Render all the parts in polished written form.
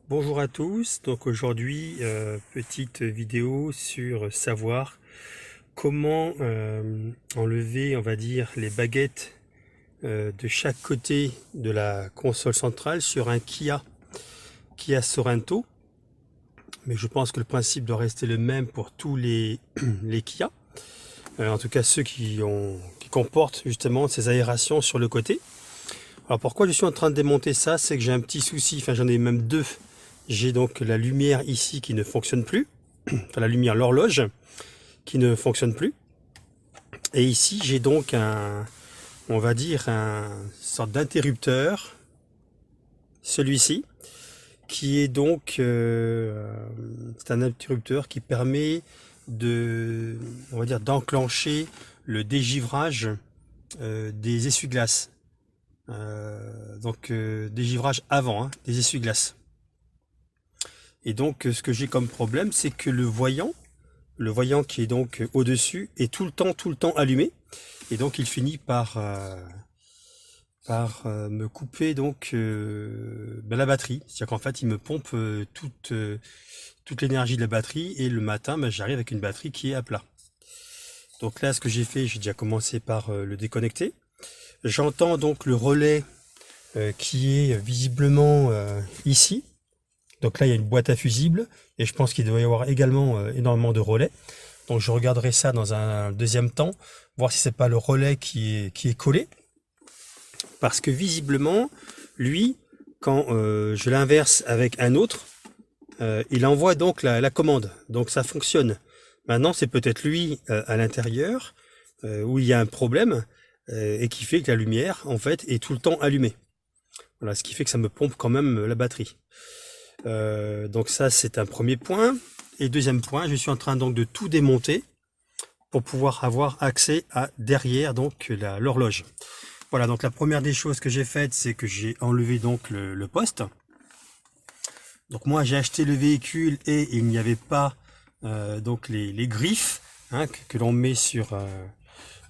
Bonjour à tous, donc aujourd'hui petite vidéo sur savoir comment enlever on va dire les baguettes de chaque côté de la console centrale sur un Kia Sorento, mais je pense que le principe doit rester le même pour tous les, les Kia, en tout cas ceux qui comportent justement ces aérations sur le côté. Alors pourquoi je suis en train de démonter ça, c'est que j'ai un petit souci, enfin j'en ai même deux. J'ai donc la lumière ici qui ne fonctionne plus, enfin la lumière, l'horloge qui ne fonctionne plus. Et ici j'ai donc on va dire un sorte d'interrupteur, celui-ci, qui est donc, c'est un interrupteur qui permet on va dire, d'enclencher le dégivrage des essuie-glaces. Donc dégivrage avant, hein, des essuie-glaces. Et donc ce que j'ai comme problème, c'est que le voyant qui est donc au-dessus est tout le temps allumé. Et donc il finit par me couper donc la batterie. C'est-à-dire qu'en fait il me pompe toute l'énergie de la batterie et le matin j'arrive avec une batterie qui est à plat. Donc là ce que j'ai fait, j'ai déjà commencé par le déconnecter. J'entends donc le relais qui est visiblement ici. Donc là, il y a une boîte à fusibles et je pense qu'il doit y avoir également énormément de relais. Donc je regarderai ça dans un deuxième temps, voir si c'est pas le relais qui est collé. Parce que visiblement, lui, quand je l'inverse avec un autre, il envoie donc la commande. Donc ça fonctionne. Maintenant, c'est peut-être lui à l'intérieur où il y a un problème et qui fait que la lumière, en fait, est tout le temps allumée. Voilà, ce qui fait que ça me pompe quand même la batterie. Donc ça c'est un premier point. Et deuxième point, je suis en train donc de tout démonter pour pouvoir avoir accès à derrière donc l'horloge. Voilà, donc la première des choses que j'ai faites, c'est que j'ai enlevé donc le poste. Donc moi j'ai acheté le véhicule et il n'y avait pas donc les griffes hein, que l'on met sur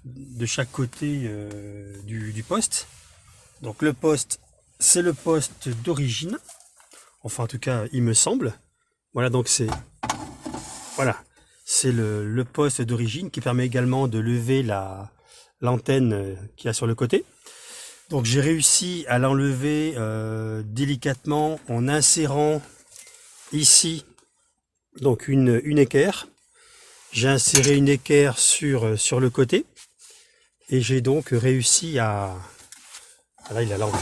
de chaque côté du poste. Donc le poste, c'est le poste d'origine. Enfin, en tout cas, il me semble. Voilà, donc c'est le poste d'origine qui permet également de lever l'antenne qu'il y a sur le côté. Donc j'ai réussi à l'enlever délicatement en insérant ici donc une équerre. J'ai inséré une équerre sur le côté et j'ai donc réussi à... Ah là, il a l'enlevé.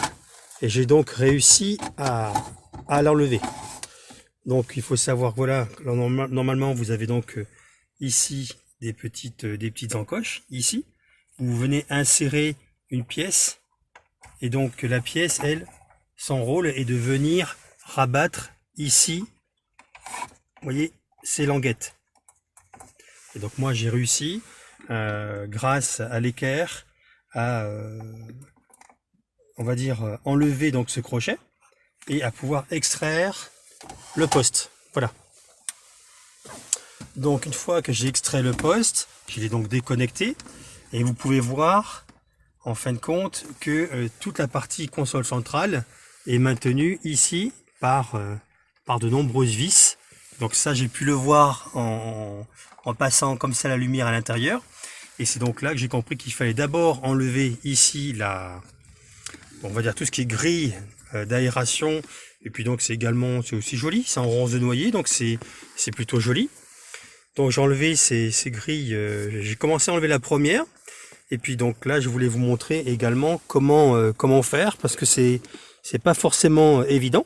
Et j'ai donc réussi à l'enlever. Donc il faut savoir, voilà, normalement vous avez donc ici des petites encoches, ici. Vous venez insérer une pièce, et donc la pièce, elle, son rôle est de venir rabattre ici, vous voyez, ces languettes. Et donc moi j'ai réussi, grâce à l'équerre, à, on va dire, enlever donc ce crochet, et à pouvoir extraire le poste. Voilà. Donc une fois que j'ai extrait le poste, je l'ai donc déconnecté et vous pouvez voir en fin de compte que toute la partie console centrale est maintenue ici par de nombreuses vis. Donc ça j'ai pu le voir en passant comme ça la lumière à l'intérieur. Et c'est donc là que j'ai compris qu'il fallait d'abord enlever ici on va dire tout ce qui est grille d'aération. Et puis donc c'est aussi joli, c'est en rose de noyer, donc c'est plutôt joli. Donc j'ai enlevé ces grilles, j'ai commencé à enlever la première. Et puis donc là je voulais vous montrer également comment faire, parce que c'est pas forcément évident.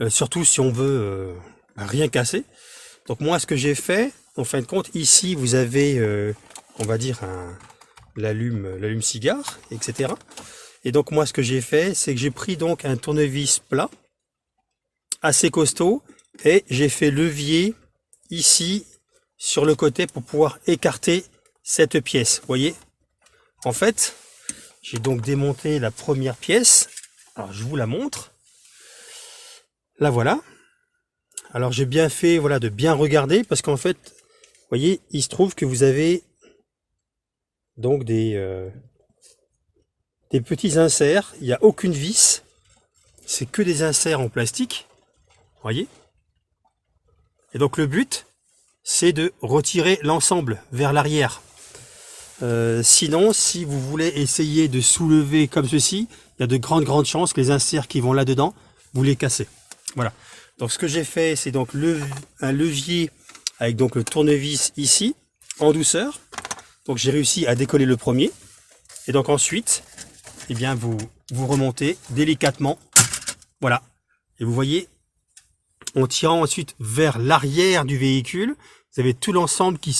Surtout si on veut rien casser. Donc moi ce que j'ai fait, en fin de compte, ici vous avez, on va dire, l'allume cigare, etc. Et donc moi ce que j'ai fait, c'est que j'ai pris donc un tournevis plat, assez costaud, et j'ai fait levier ici sur le côté pour pouvoir écarter cette pièce. Vous voyez, en fait, j'ai donc démonté la première pièce. Alors je vous la montre. La voilà. Alors j'ai bien fait, voilà, de bien regarder, parce qu'en fait, vous voyez, il se trouve que vous avez donc des petits inserts. Il n'y a aucune vis. c'est que des inserts en plastique, voyez. Et donc le but, c'est de retirer l'ensemble vers l'arrière. Sinon, si vous voulez essayer de soulever comme ceci, il y a de grandes chances que les inserts qui vont là-dedans, vous les cassez. Voilà. Donc ce que j'ai fait, c'est donc un levier avec donc le tournevis ici, en douceur. Donc j'ai réussi à décoller le premier. Et donc ensuite, eh bien vous remontez délicatement. Voilà. Et vous voyez, en tirant ensuite vers l'arrière du véhicule, vous avez tout l'ensemble qui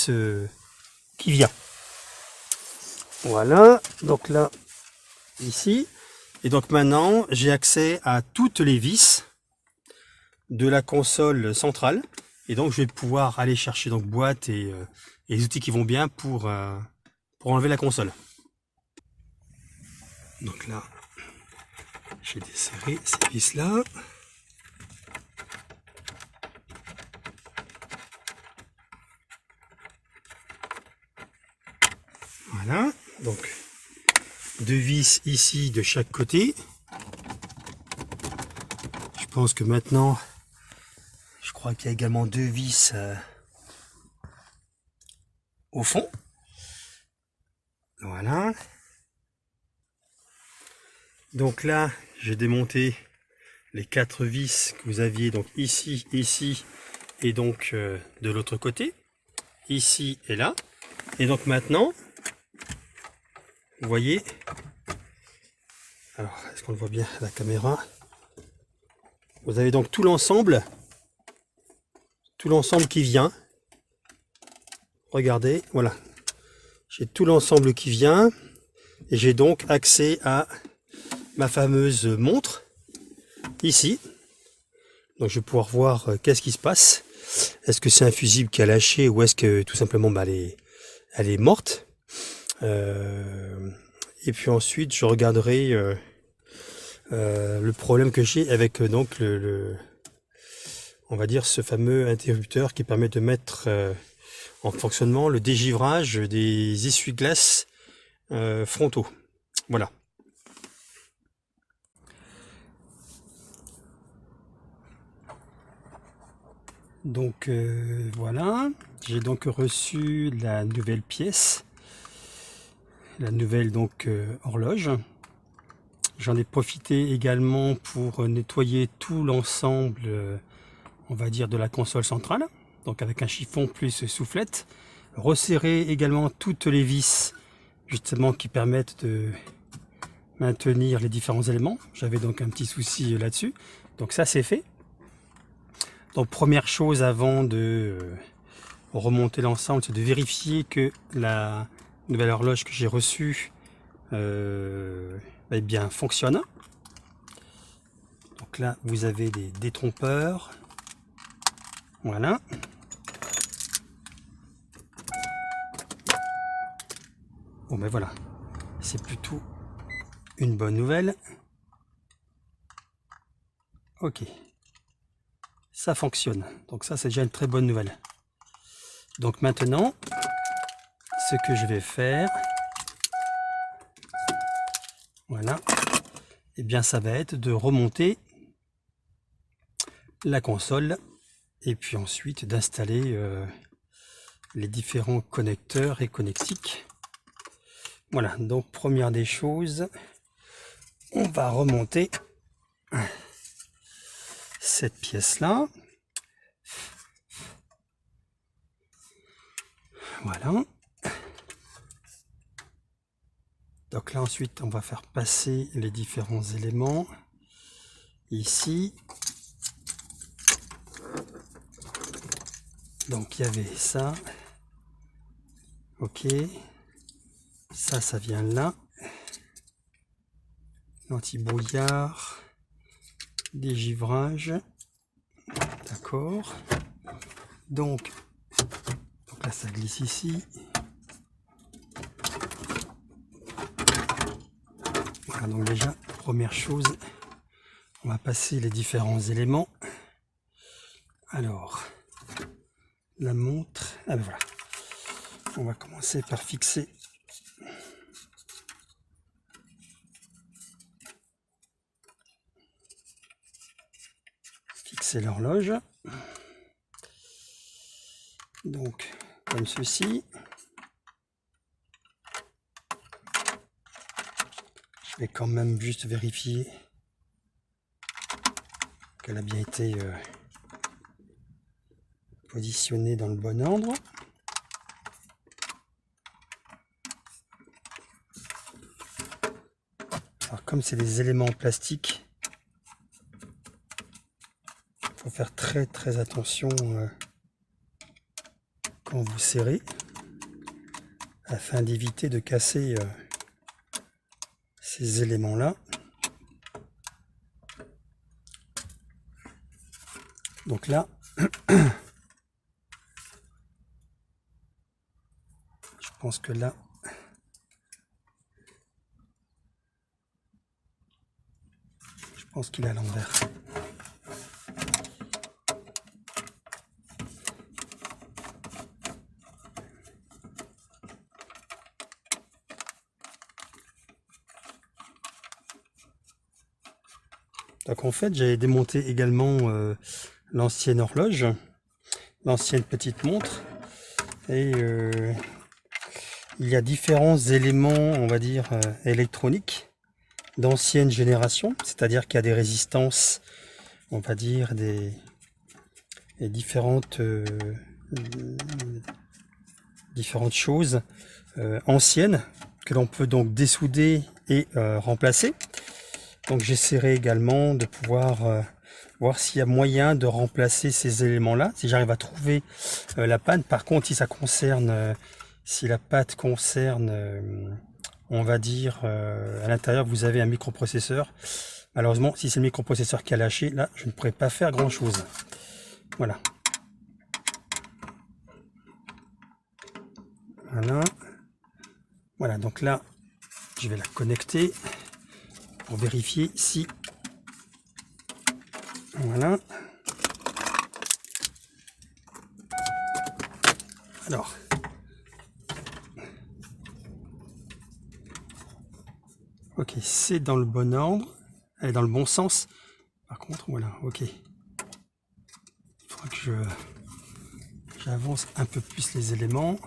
vient. Voilà, donc là, ici. Et donc maintenant, j'ai accès à toutes les vis de la console centrale. Et donc, je vais pouvoir aller chercher donc boîte et les outils qui vont bien pour enlever la console. Donc là, j'ai desserré ces vis-là. Voilà, donc 2 vis ici de chaque côté. Je pense que maintenant, je crois qu'il y a également 2 vis au fond. Voilà. Donc là, j'ai démonté les 4 vis que vous aviez donc ici, ici et donc de l'autre côté, ici et là. Et donc maintenant, vous voyez, alors est-ce qu'on le voit bien à la caméra? Vous avez donc tout l'ensemble qui vient. Regardez, voilà, j'ai tout l'ensemble qui vient et j'ai donc accès à ma fameuse montre ici. Donc je vais pouvoir voir qu'est-ce qui se passe. Est-ce que c'est un fusible qui a lâché ou est-ce que tout simplement elle est morte. Et puis ensuite je regarderai le problème que j'ai avec donc on va dire ce fameux interrupteur qui permet de mettre en fonctionnement le dégivrage des essuie-glaces frontaux. Voilà. Donc voilà, j'ai donc reçu la nouvelle pièce, la nouvelle donc horloge. J'en ai profité également pour nettoyer tout l'ensemble, on va dire, de la console centrale, donc avec un chiffon plus soufflette. Resserrer également toutes les vis, justement, qui permettent de maintenir les différents éléments. J'avais donc un petit souci là-dessus. Donc ça, c'est fait. Donc première chose avant de remonter l'ensemble, c'est de vérifier que la nouvelle horloge que j'ai reçue eh bien fonctionne. Donc là, vous avez des détrompeurs. Voilà. Bon ben voilà, c'est plutôt une bonne nouvelle. Ok, ça fonctionne. Donc ça, c'est déjà une très bonne nouvelle. Donc maintenant, ce que je vais faire, voilà, et bien ça va être de remonter la console et puis ensuite d'installer les différents connecteurs et connectiques. Voilà, donc première des choses, on va remonter cette pièce-là. Voilà. Donc là ensuite, on va faire passer les différents éléments. Ici. Donc il y avait ça. Ok. Ça vient là. L'anti-brouillard. Dégivrage. D'accord. Donc là, ça glisse ici. Voilà, donc déjà, première chose, on va passer les différents éléments. Alors, la montre. Ah ben voilà. On va commencer par fixer placer l'horloge. Donc, comme ceci. Je vais quand même juste vérifier qu'elle a bien été positionnée dans le bon ordre. Alors comme c'est des éléments en plastique, il faut faire très attention quand vous serrez, afin d'éviter de casser ces éléments-là. Donc là, je pense que là, qu'il est à l'envers. Donc en fait, j'avais démonté également l'ancienne horloge, l'ancienne petite montre, et il y a différents éléments, on va dire, électroniques d'ancienne génération, c'est-à-dire qu'il y a des résistances, on va dire, des différentes choses anciennes que l'on peut donc dessouder et remplacer. Donc j'essaierai également de pouvoir voir s'il y a moyen de remplacer ces éléments-là, si j'arrive à trouver la panne. Par contre, si ça concerne, si la pâte concerne, on va dire, à l'intérieur, vous avez un microprocesseur. Malheureusement, si c'est le microprocesseur qui a lâché, là, je ne pourrais pas faire grand-chose. Voilà. Voilà. Voilà, donc là, je vais la connecter pour vérifier si... Voilà. Alors... Ok, c'est dans le bon ordre, elle est dans le bon sens. Par contre, voilà, ok. Il faudra que j'avance un peu plus les éléments.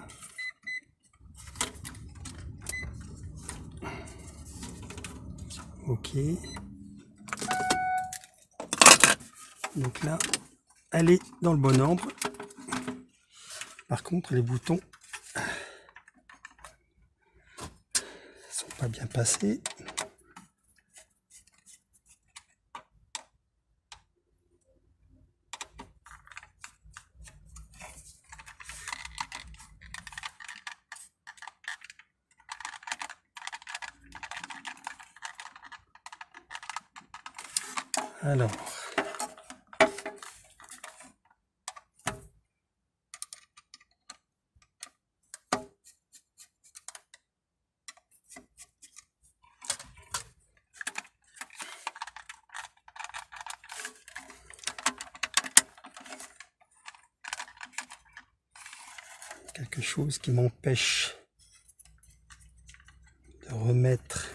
Ok. Donc là, elle est dans le bon ordre. Par contre, les boutons sont pas bien passés. Alors, quelque chose qui m'empêche de remettre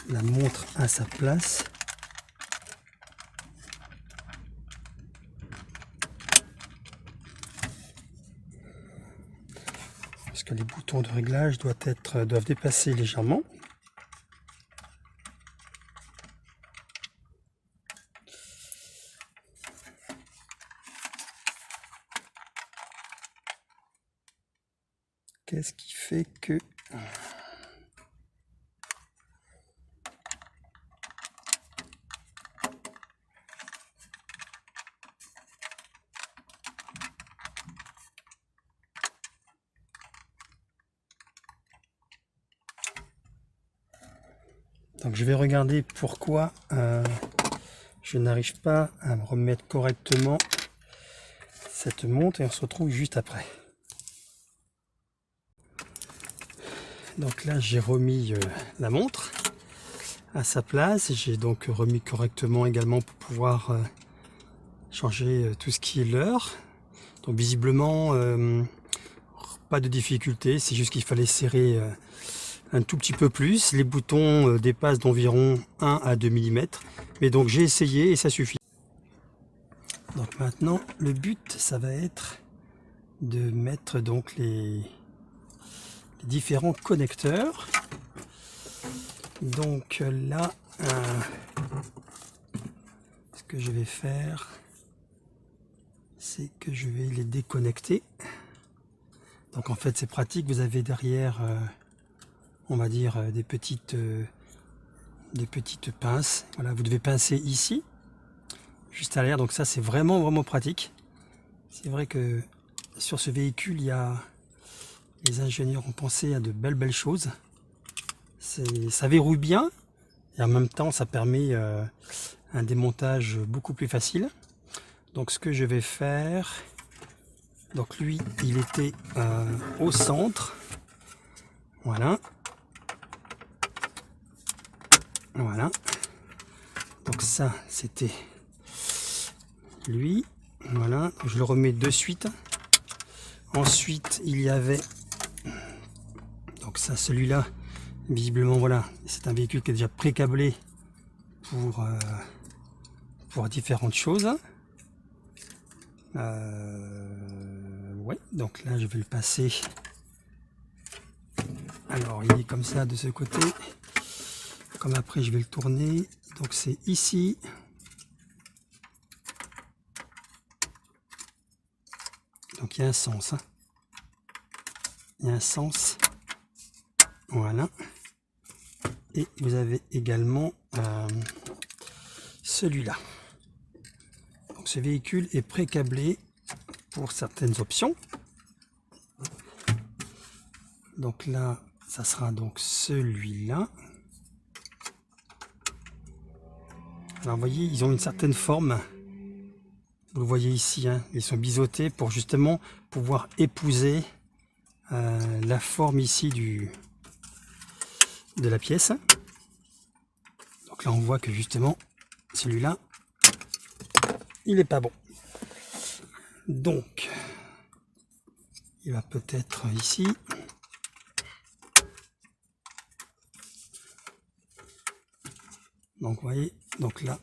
la montre à sa place. Parce que les boutons de réglage doivent dépasser légèrement. Qu'est-ce qui fait que... Donc je vais regarder pourquoi je n'arrive pas à me remettre correctement cette montre et on se retrouve juste après. Donc là j'ai remis la montre à sa place, j'ai donc remis correctement également pour pouvoir changer tout ce qui est l'heure. Donc visiblement pas de difficulté, c'est juste qu'il fallait serrer un tout petit peu plus. Les boutons dépassent d'environ 1 à 2 mm, mais donc j'ai essayé et ça suffit. Donc maintenant, le but, ça va être de mettre donc les différents connecteurs. Donc là, ce que je vais faire, c'est que je vais les déconnecter. Donc en fait c'est pratique, vous avez derrière on va dire des petites pinces. Voilà, vous devez pincer ici, juste à l'arrière, donc ça c'est vraiment pratique. C'est vrai que sur ce véhicule, les ingénieurs ont pensé à de belles choses. Ça verrouille bien et en même temps ça permet un démontage beaucoup plus facile. Donc ce que je vais faire, donc lui il était au centre, voilà, donc ça c'était lui, voilà, je le remets de suite. Ensuite il y avait, donc ça, celui-là visiblement, voilà, c'est un véhicule qui est déjà pré-câblé pour différentes choses. Ouais, donc là je vais le passer. Alors il est comme ça de ce côté, comme après je vais le tourner, donc c'est ici. Donc il y a un sens, hein. Il y a un sens, voilà. Et vous avez également celui-là. Donc ce véhicule est pré-câblé pour certaines options. Donc là, ça sera donc celui-là. Alors vous voyez, ils ont une certaine forme. Vous le voyez ici, hein, ils sont biseautés pour justement pouvoir épouser la forme ici de la pièce. Donc là, on voit que justement, celui-là, il n'est pas bon. Donc, il va peut-être ici. Donc vous voyez, donc là,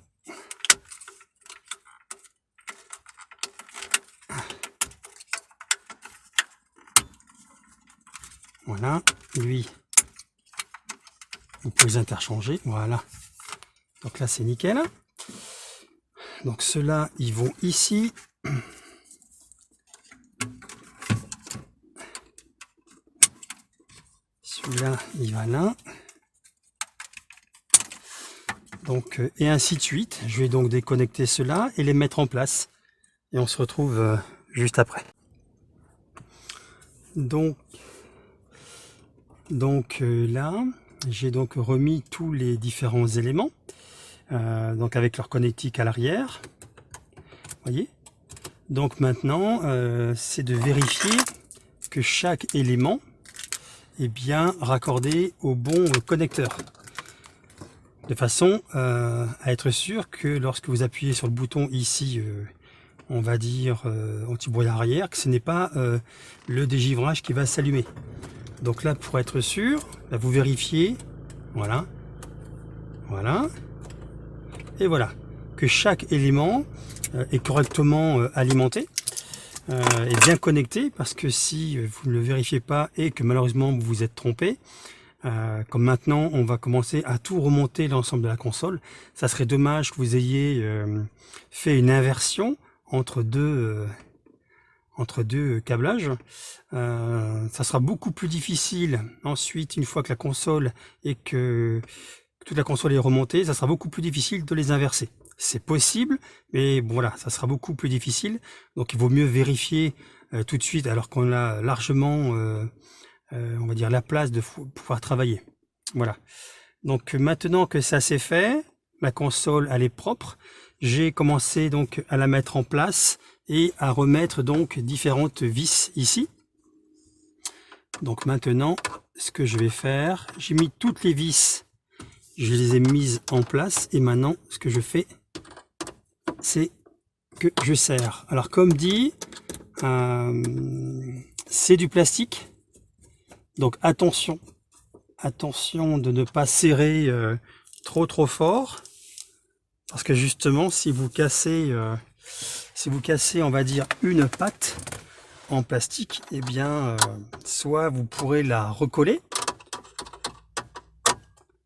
voilà, lui, on peut les interchanger, voilà. Donc là c'est nickel. Donc ceux-là, ils vont ici. Celui-là, il va là. Donc, et ainsi de suite. Je vais donc déconnecter ceux-là et les mettre en place. Et on se retrouve juste après. Donc là, j'ai donc remis tous les différents éléments. Donc avec leur connectique à l'arrière. Voyez. Donc maintenant, c'est de vérifier que chaque élément est bien raccordé au bon connecteur. De façon à être sûr que lorsque vous appuyez sur le bouton ici, on va dire anti-brouillard arrière, que ce n'est pas le dégivrage qui va s'allumer. Donc là, pour être sûr, là, vous vérifiez, voilà, et voilà, que chaque élément est correctement alimenté, est bien connecté, parce que si vous ne le vérifiez pas et que malheureusement vous vous êtes trompé, comme maintenant on va commencer à tout remonter l'ensemble de la console, ça serait dommage que vous ayez fait une inversion entre deux câblages. Ça sera beaucoup plus difficile ensuite, une fois que la console et que toute la console est remontée, ça sera beaucoup plus difficile de les inverser. C'est possible, mais bon, voilà, ça sera beaucoup plus difficile. Donc il vaut mieux vérifier tout de suite, alors qu'on a largement on va dire la place de pouvoir travailler. Voilà. Donc maintenant que ça c'est fait, la console elle est propre. J'ai commencé donc à la mettre en place et à remettre donc différentes vis ici. Donc maintenant, ce que je vais faire, j'ai mis toutes les vis, je les ai mises en place et maintenant ce que je fais, c'est que je serre. Alors comme dit, c'est du plastique. Donc attention de ne pas serrer trop fort, parce que justement si vous cassez Si vous cassez, on va dire, une patte en plastique, eh bien, soit vous pourrez la recoller,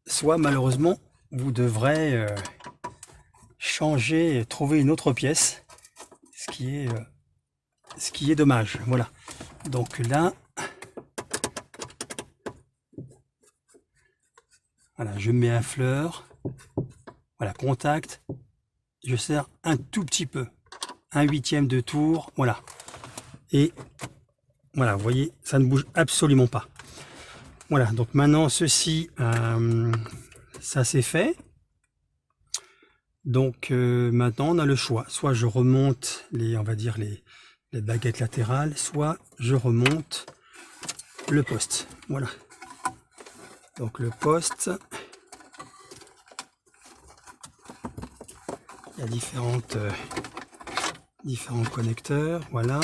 soit malheureusement, vous devrez changer, trouver une autre pièce, ce qui est dommage. Voilà. Donc là, voilà, je mets à fleur, voilà, contact, je serre un tout petit peu, 1/8 de tour, voilà. Et voilà, vous voyez, ça ne bouge absolument pas. Voilà, donc maintenant ceci, ça c'est fait. Donc maintenant on a le choix, soit je remonte on va dire les baguettes latérales, soit je remonte le poste. Voilà. Donc le poste, il y a différents connecteurs, voilà.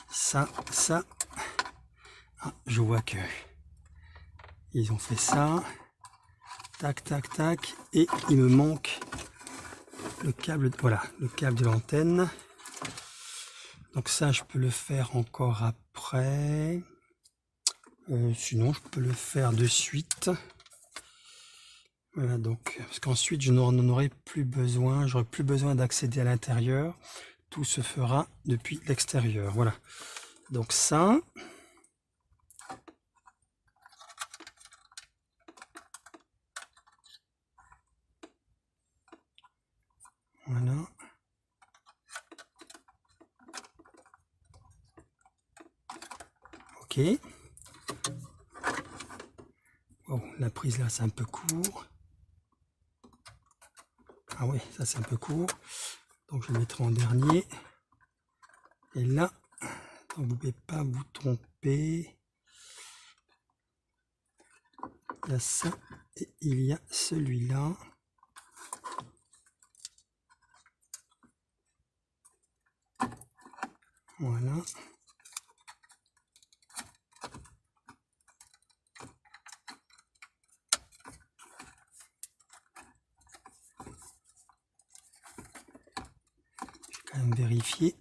Ça, ah, je vois que ils ont fait ça, tac, tac, tac, et il me manque le câble, voilà, le câble de l'antenne. Donc ça, je peux le faire encore après. Sinon, je peux le faire de suite. Voilà, donc, parce qu'ensuite, je n'en aurai plus besoin. J'aurai plus besoin d'accéder à l'intérieur. Tout se fera depuis l'extérieur. Voilà. Donc ça. Voilà. Ok. Bon, la prise là, c'est un peu court. Ah oui, ça c'est un peu court. Donc je le mettrai en dernier. Et là, vous ne pouvez pas vous tromper. Il y a ça et il y a celui-là. Voilà. Je vais quand même vérifier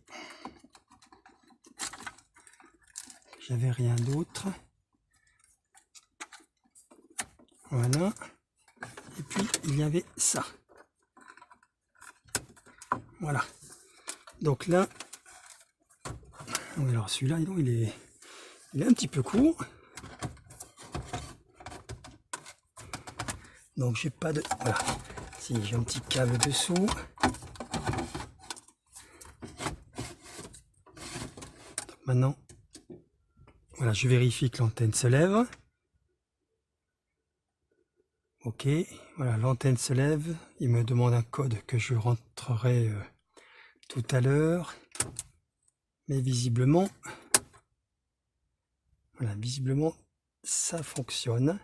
que j'avais rien d'autre. Voilà. Et puis il y avait ça. Voilà. Donc là, alors celui-là, il est un petit peu court. Donc j'ai pas de... Voilà. Si j'ai un petit câble dessous. Donc maintenant, voilà, je vérifie que l'antenne se lève. Ok, voilà, l'antenne se lève. Il me demande un code que je rentrerai tout à l'heure. Mais visiblement, voilà, visiblement, ça fonctionne.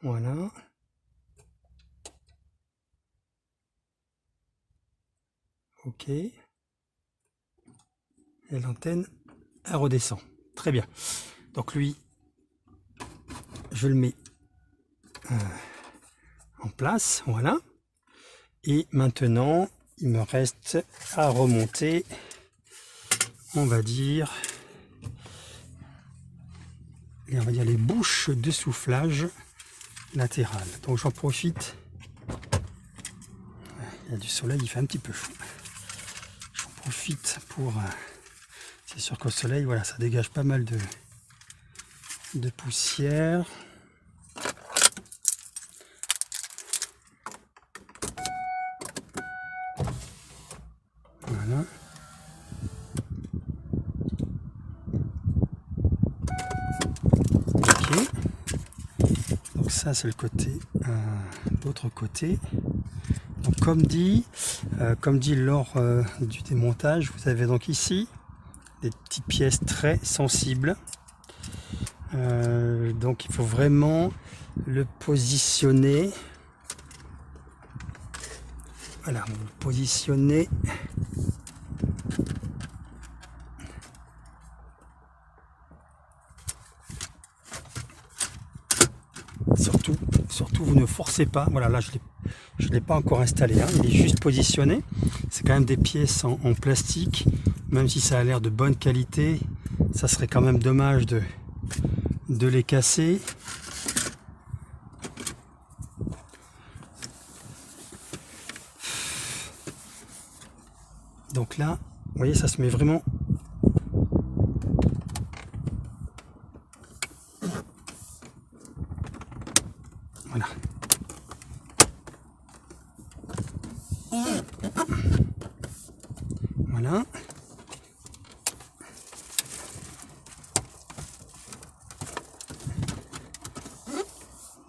Voilà. Ok. Et l'antenne, elle redescend. Très bien. Donc lui, je le mets en place. Voilà. Et maintenant, il me reste à remonter, on va dire les bouches de soufflage latérales. Donc j'en profite. Il y a du soleil, il fait un petit peu chaud. J'en profite pour... c'est sûr qu'au soleil, voilà, ça dégage pas mal de poussière. Voilà. Ok. Donc ça c'est le côté, l'autre côté. Donc comme dit lors du démontage, vous avez donc ici des petites pièces très sensibles. Donc il faut vraiment le positionner. Voilà, vous le positionnez. Sur surtout, vous ne forcez pas. Voilà, là, je l'ai pas encore installé, hein, il est juste positionné. C'est quand même des pièces en plastique, même si ça a l'air de bonne qualité, ça serait quand même dommage de les casser. Donc là, vous voyez, ça se met vraiment. Voilà. Voilà.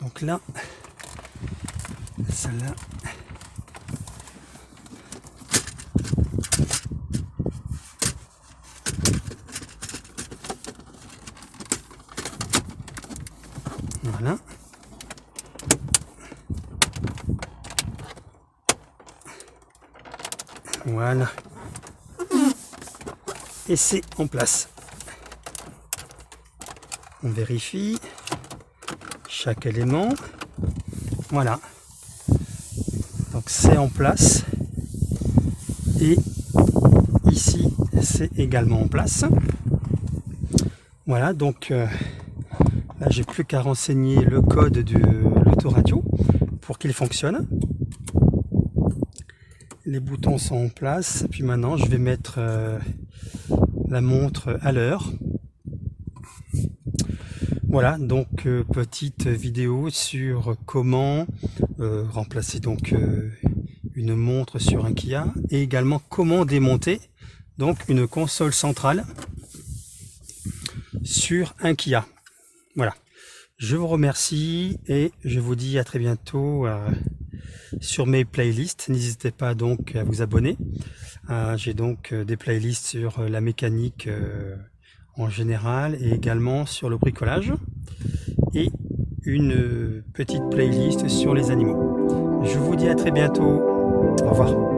Donc là, celle-là. Voilà. Voilà. Et c'est en place. On vérifie chaque élément. Voilà. Donc c'est en place. Et ici, c'est également en place. Voilà, donc là, j'ai plus qu'à renseigner le code de l'autoradio pour qu'il fonctionne. Les boutons sont en place. Et puis maintenant, je vais mettre la montre à l'heure. Voilà, donc petite vidéo sur comment remplacer donc une montre sur un Kia et également comment démonter donc une console centrale sur un Kia. Voilà, je vous remercie et je vous dis à très bientôt sur mes playlists. N'hésitez pas donc à vous abonner. J'ai donc des playlists sur la mécanique en général et également sur le bricolage et une petite playlist sur les animaux. Je vous dis à très bientôt. Au revoir.